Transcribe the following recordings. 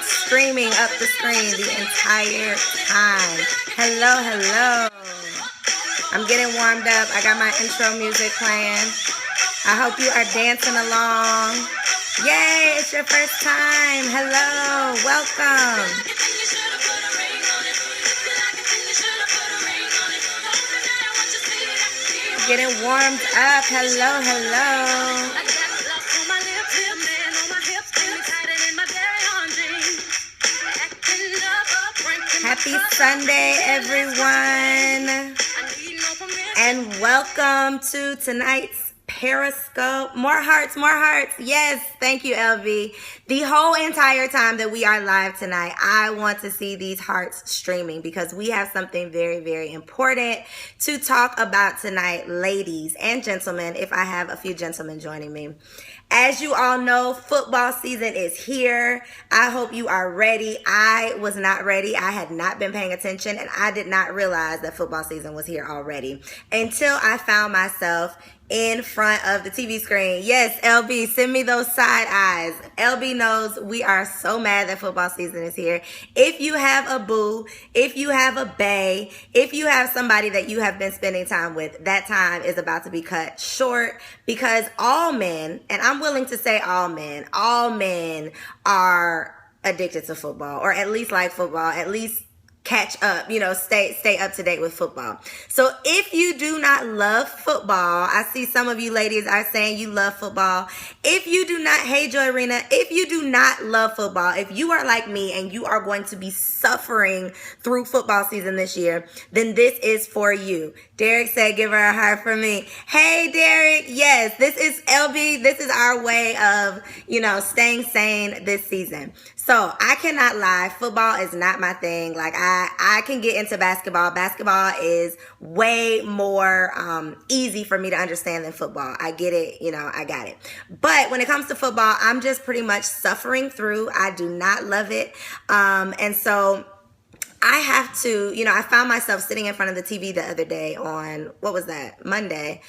streaming up the screen the entire time. Hello, hello. I'm getting warmed up. I got my intro music playing. I hope you are dancing along. Yay, it's your first time. Hello, welcome. Getting warmed up. Hello, hello. Happy Sunday, everyone. And welcome to tonight's Periscope. More hearts, more hearts. Yes, thank you, LV. The whole entire time that we are live tonight, I want to see these hearts streaming because we have something very, very important to talk about tonight, ladies and gentlemen, if I have a few gentlemen joining me. As you all know, football season is here. I hope you are ready. I was not ready. I had not been paying attention, and I did not realize that football season was here already until I found myself in front of the TV screen. Yes, LB, send me those side eyes. LB knows we are so mad that football season is here. If you have a boo, if you have a bae, if you have somebody that you have been spending time with, that time is about to be cut short because all men, and I'm willing to say all men are addicted to football, or at least like football, at least catch up, stay up to date with football. So if you do not love football, I see some of you ladies are saying you love football. If you do not, hey Joy Rena, if you do not love football, if you are like me and you are going to be suffering through football season this year, then this is for you. Derek said, give her a heart for me. Hey Derek, yes, this is LB. This is our way of, staying sane this season. So I cannot lie. Football is not my thing. Like I can get into basketball. Basketball is way more easy for me to understand than football. I get it. I got it. But when it comes to football, I'm just pretty much suffering through. I do not love it. And so I have to, I found myself sitting in front of the TV the other day on, Monday,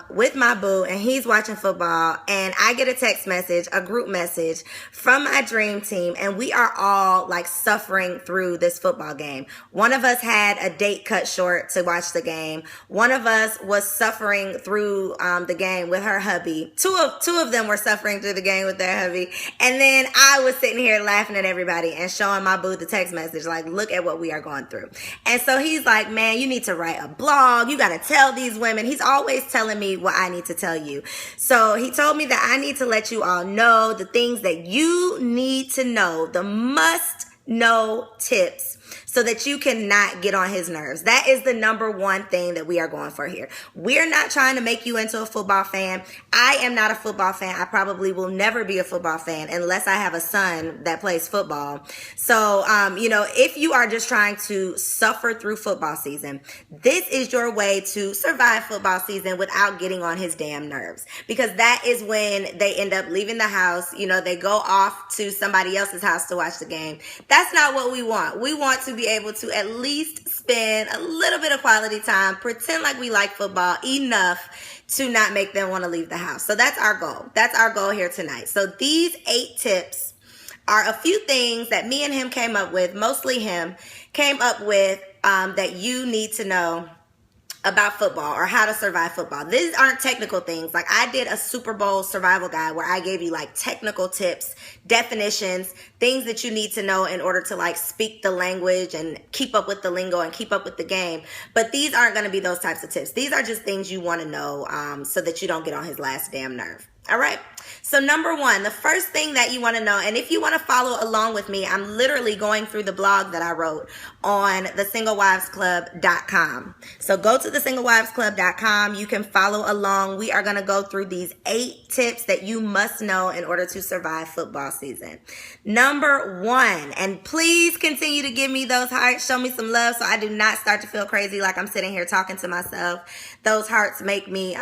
with my boo, and he's watching football, and I get a text message, a group message from my dream team, and we are all like suffering through this football game. One of us had a date cut short to watch the game. One of us was suffering through the game with her hubby. Two of them were suffering through the game with their hubby, and then I was sitting here laughing at everybody and showing my boo the text message, like, look at what we are going through. And so he's like, man, you need to write a blog. You got to tell these women. He's always telling me what I need to tell you. So he told me that I need to let you all know the things that you need to know, the must know tips, so that you cannot get on his nerves. That is the number one thing that we are going for here. We're not trying to make you into a football fan. I am not a football fan. I probably will never be a football fan unless I have a son that plays football. So, if you are just trying to suffer through football season, this is your way to survive football season without getting on his damn nerves. Because that is when they end up leaving the house. They go off to somebody else's house to watch the game. That's not what we want. We want to be able to at least spend a little bit of quality time, pretend like we like football enough to not make them want to leave the house. So that's our goal. That's our goal here tonight. So these 8 tips are a few things that me and him came up with, mostly him, came up with that you need to know about football or how to survive football. These aren't technical things. Like I did a Super Bowl survival guide where I gave you like technical tips, definitions, things that you need to know in order to like speak the language and keep up with the lingo and keep up with the game. But these aren't going to be those types of tips. These are just things you want to know so that you don't get on his last damn nerve. All right. So number 1, the first thing that you want to know, and if you want to follow along with me, I'm literally going through the blog that I wrote on thesinglewivesclub.com. So go to thesinglewivesclub.com. You can follow along. We are going to go through these 8 tips that you must know in order to survive football season. Number 1, and please continue to give me those hearts. Show me some love so I do not start to feel crazy like I'm sitting here talking to myself. Those hearts make me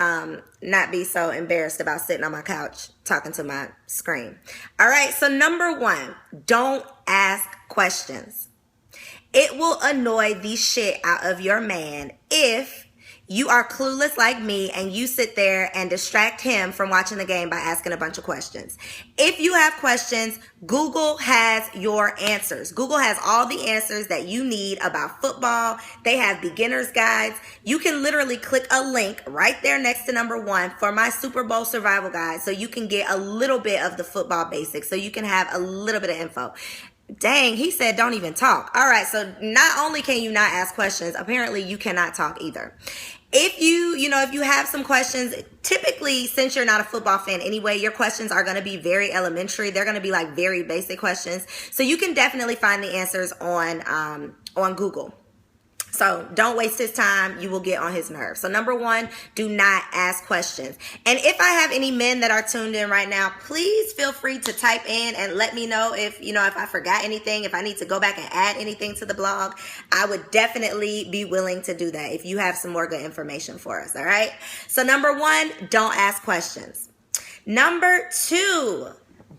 not be so embarrassed about sitting on my couch talking to my screen. All right, so number 1, don't ask questions. It will annoy the shit out of your man if you are clueless like me and you sit there and distract him from watching the game by asking a bunch of questions. If you have questions, Google has your answers. Google has all the answers that you need about football. They have beginner's guides. You can literally click a link right there next to number 1 for my Super Bowl survival guide, so you can get a little bit of the football basics, so you can have a little bit of info. Dang, he said don't even talk. All right, so not only can you not ask questions, apparently you cannot talk either. If if you have some questions, typically, since you're not a football fan anyway, your questions are going to be very elementary. They're going to be like very basic questions. So you can definitely find the answers on Google. So don't waste his time. You will get on his nerves. So number 1, do not ask questions. And if I have any men that are tuned in right now, please feel free to type in and let me know if I forgot anything, if I need to go back and add anything to the blog. I would definitely be willing to do that if you have some more good information for us. All right. So number 1, don't ask questions. Number 2,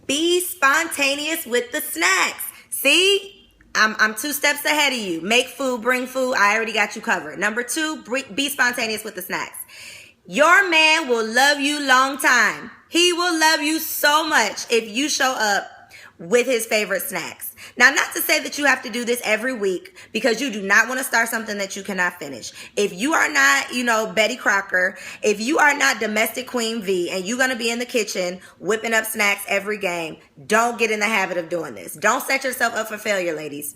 be spontaneous with the snacks. See? I'm 2 steps ahead of you. Make food, bring food. I already got you covered. Number 2, be spontaneous with the snacks. Your man will love you long time. He will love you so much if you show up with his favorite snacks. Now, not to say that you have to do this every week, because you do not want to start something that you cannot finish. If you are not, Betty Crocker, if you are not domestic Queen V, and you're going to be in the kitchen whipping up snacks every game, don't get in the habit of doing this. Don't set yourself up for failure, ladies.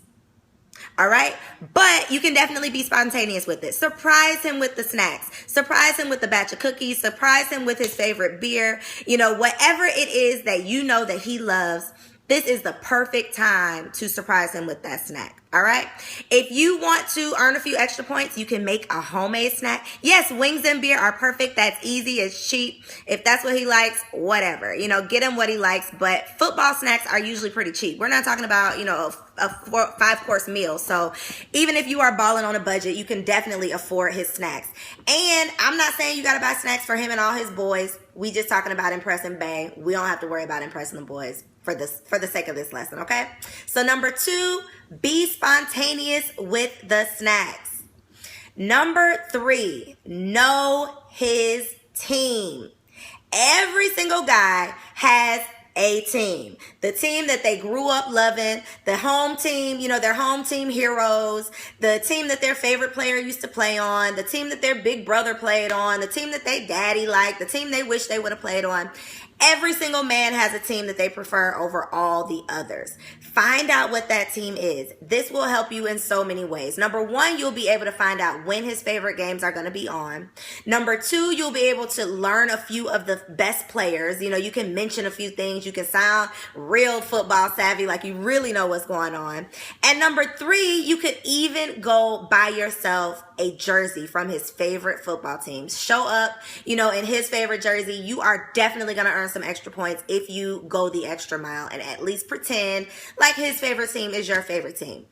All right. But you can definitely be spontaneous with it. Surprise him with the snacks. Surprise him with a batch of cookies. Surprise him with his favorite beer. Whatever it is that you know that he loves, this is the perfect time to surprise him with that snack. All right. If you want to earn a few extra points, you can make a homemade snack. Yes, wings and beer are perfect. That's easy. It's cheap. If that's what he likes, whatever. Get him what he likes. But football snacks are usually pretty cheap. We're not talking about, a 5-course meal. So even if you are balling on a budget, you can definitely afford his snacks. And I'm not saying you got to buy snacks for him and all his boys. We just talking about impressing Bay. We don't have to worry about impressing the boys for the sake of this lesson, okay? So number 2, be spontaneous with the snacks. Number 3, know his team. Every single guy has a team. The team that they grew up loving, the home team, their home team heroes, the team that their favorite player used to play on, the team that their big brother played on, the team that their daddy liked, the team they wish they would have played on. Every single man has a team that they prefer over all the others. Find out what that team is. This will help you in so many ways. Number 1, you'll be able to find out when his favorite games are going to be on. Number 2, you'll be able to learn a few of the best players. You can mention a few things. You can sound real football savvy, like you really know what's going on. And number 3, you could even go buy yourself a jersey from his favorite football team. Show up, in his favorite jersey. You are definitely going to earn some extra points if you go the extra mile and at least pretend like his favorite team is your favorite team.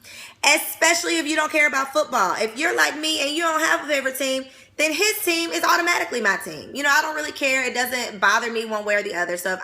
Especially if you don't care about football. If you're like me and you don't have a favorite team, then his team is automatically my team. I don't really care. It doesn't bother me one way or the other. So if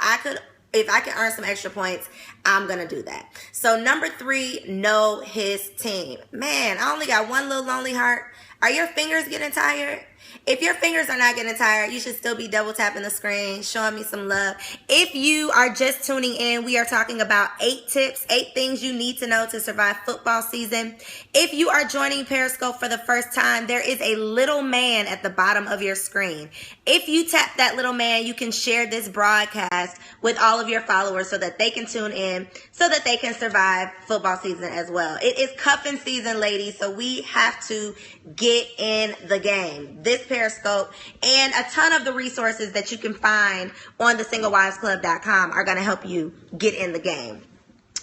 I can earn some extra points, I'm going to do that. So number 3, know his team. Man, I only got one little lonely heart. Are your fingers getting tired? If your fingers are not getting tired, you should still be double tapping the screen, showing me some love. If you are just tuning in, we are talking about 8 tips, 8 things you need to know to survive football season. If you are joining Periscope for the first time, there is a little man at the bottom of your screen. If you tap that little man, you can share this broadcast with all of your followers so that they can tune in, so that they can survive football season as well. It is cuffing season, ladies, so we have to get in the game. This Periscope and a ton of the resources that you can find on thesinglewivesclub.com are going to help you get in the game.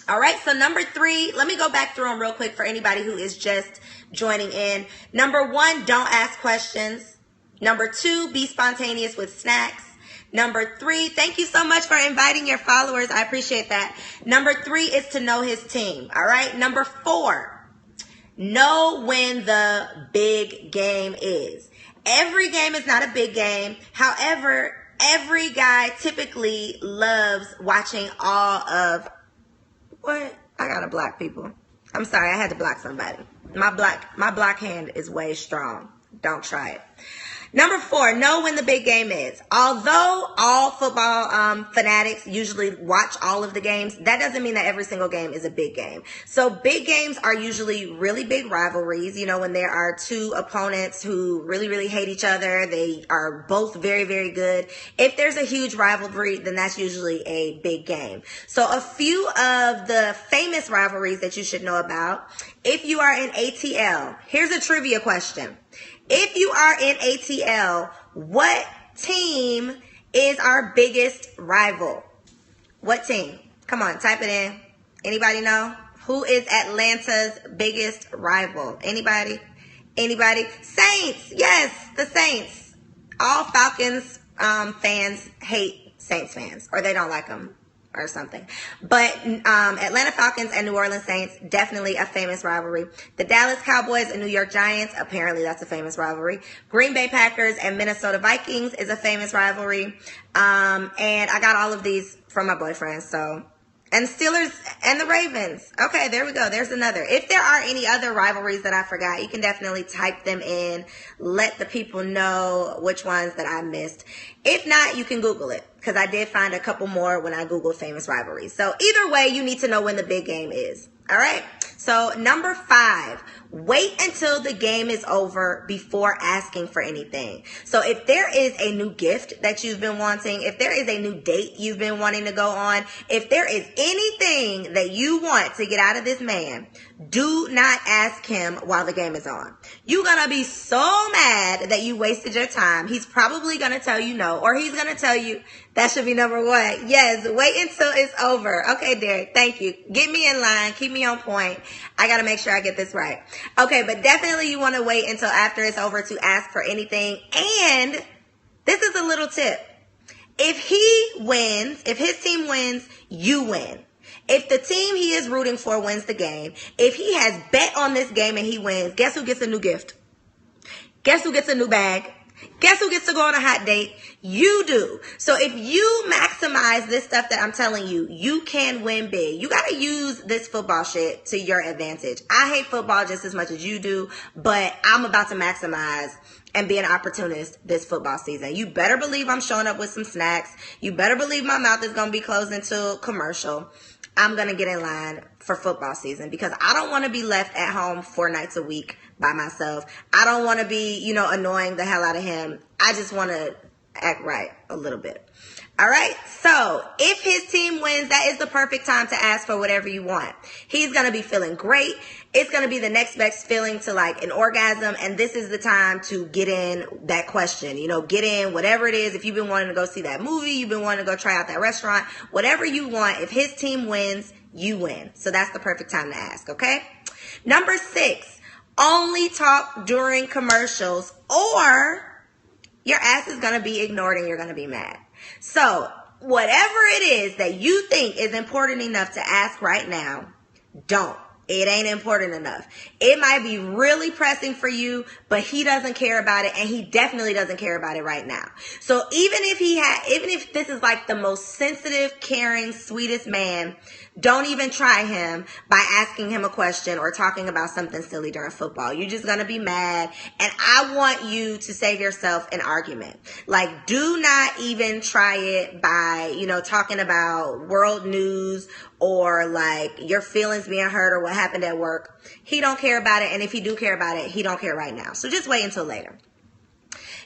All right, so number 3, let me go back through them real quick for anybody who is just joining in. Number 1, don't ask questions. Number 2, be spontaneous with snacks. Number 3, thank you so much for inviting your followers. I appreciate that. Number 3 is to know his team. All right. Number 4, know when the big game is. Every game is not a big game. However, every guy typically loves watching all of what? I gotta block people. I'm sorry, I had to block somebody. My block hand is way strong. Don't try it. Number 4, know when the big game is. Although all football fanatics usually watch all of the games, that doesn't mean that every single game is a big game. So big games are usually really big rivalries, you know, when there are two opponents who really, really hate each other. They are both very, very good. If there's a huge rivalry, then that's usually a big game. So a few of the famous rivalries that you should know about. If you are in ATL, here's a trivia question. If you are in ATL, what team is our biggest rival? What team? Come on, type it in. Anybody know? Who is Atlanta's biggest rival? Anybody? Anybody? Saints. Yes, the Saints. All Falcons fans hate Saints fans, or they don't like them or something. But Atlanta Falcons and New Orleans Saints, definitely a famous rivalry. The Dallas Cowboys and New York Giants, apparently that's a famous rivalry. Green Bay Packers and Minnesota Vikings is a famous rivalry. And I got all of these from my boyfriend, so. And Steelers and the Ravens. Okay, there we go. There's another. If there are any other rivalries that I forgot, you can definitely type them in. Let the people know which ones that I missed. If not, you can Google it, because I did find a couple more when I Googled famous rivalries. So either way, you need to know when the big game is. All right. So number 5, wait until the game is over before asking for anything. So if there is a new gift that you've been wanting, if there is a new date you've been wanting to go on, if there is anything that you want to get out of this man, do not ask him while the game is on. You're going to be so mad that you wasted your time. He's probably going to tell you no, or he's going to tell you that should be number 1. Yes, wait until it's over. Okay, Derek, thank you. Get me in line. Keep me on point. I got to make sure I get this right. Okay, but definitely you want to wait until after it's over to ask for anything. And this is a little tip. If he wins, if his team wins, you win. If the team he is rooting for wins the game, if he has bet on this game and he wins, guess who gets a new gift? Guess who gets a new bag? Guess who gets to go on a hot date? You do. So if you maximize this stuff that I'm telling you, you can win big. You got to use this football shit to your advantage. I hate football just as much as you do, but I'm about to maximize and be an opportunist this football season. You better believe I'm showing up with some snacks. You better believe my mouth is going to be closed into a commercial. I'm going to get in line for football season because I don't want to be left at home 4 nights a week by myself. I don't want to be, annoying the hell out of him. I just want to act right a little bit. All right. So if his team wins, that is the perfect time to ask for whatever you want. He's going to be feeling great. It's going to be the next best feeling to like an orgasm. And this is the time to get in that question, get in whatever it is. If you've been wanting to go see that movie, you've been wanting to go try out that restaurant, whatever you want. If his team wins, you win. So that's the perfect time to ask. Okay. Number 6, only talk during commercials or your ass is going to be ignored and you're going to be mad. So whatever it is that you think is important enough to ask right now, don't. It ain't important enough. It might be really pressing for you, but he doesn't care about it, and he definitely doesn't care about it right now. So even if this is like the most sensitive, caring, sweetest man, don't even try him by asking him a question or talking about something silly during football. You're just going to be mad, and I want you to save yourself an argument. Like, do not even try it by, talking about world news or like your feelings being hurt or what happened at work. He don't care about it. And if he do care about it, he don't care right now. So just wait until later.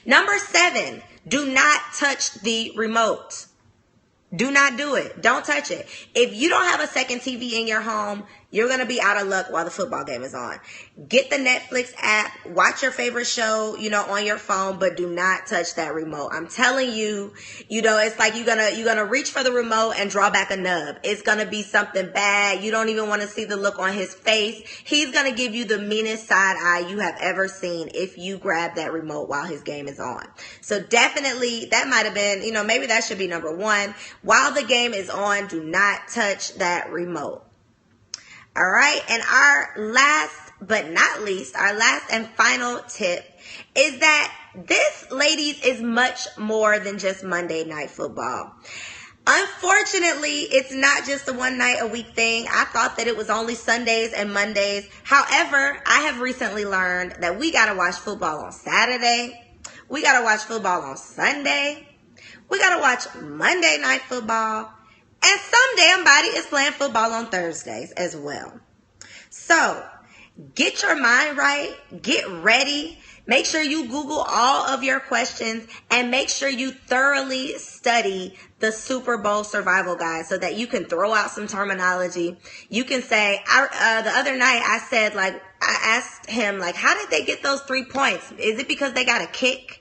Number 7, do not touch the remote. Do not do it. Don't touch it. If you don't have a second TV in your home, you're going to be out of luck while the football game is on. Get the Netflix app, watch your favorite show, on your phone, but do not touch that remote. I'm telling you, it's like you're going to reach for the remote and draw back a nub. It's going to be something bad. You don't even want to see the look on his face. He's going to give you the meanest side eye you have ever seen if you grab that remote while his game is on. So definitely that might have been, maybe that should be number 1. While the game is on, do not touch that remote. All right. And our last but not least, our last and final tip is that this, ladies, is much more than just Monday Night Football. Unfortunately, it's not just a one night a week thing. I thought that it was only Sundays and Mondays. However, I have recently learned that we got to watch football on Saturday. We got to watch football on Sunday. We got to watch Monday Night Football. And some damn body is playing football on Thursdays as well. So, get your mind right. Get ready. Make sure you Google all of your questions and make sure you thoroughly study the Super Bowl survival guide so that you can throw out some terminology. You can say, the other night I said, like, I asked him, like, how did they get those 3 points? Is it because they got a kick?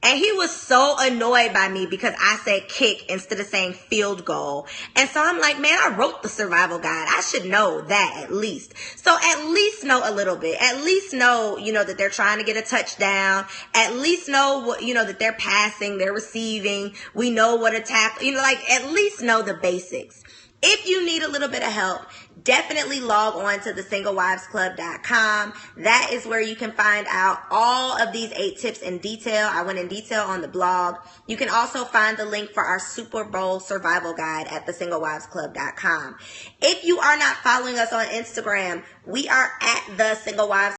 And he was so annoyed by me because I said kick instead of saying field goal. And so I'm like, man, I wrote the survival guide. I should know that at least. So at least know a little bit. At least know, that they're trying to get a touchdown. At least know what, that they're passing, they're receiving. We know what a tackle, at least know the basics. If you need a little bit of help, definitely log on to thesinglewivesclub.com. That is where you can find out all of these 8 tips in detail. I went in detail on the blog. You can also find the link for our Super Bowl survival guide at thesinglewivesclub.com. If you are not following us on Instagram, we are at The Single Wives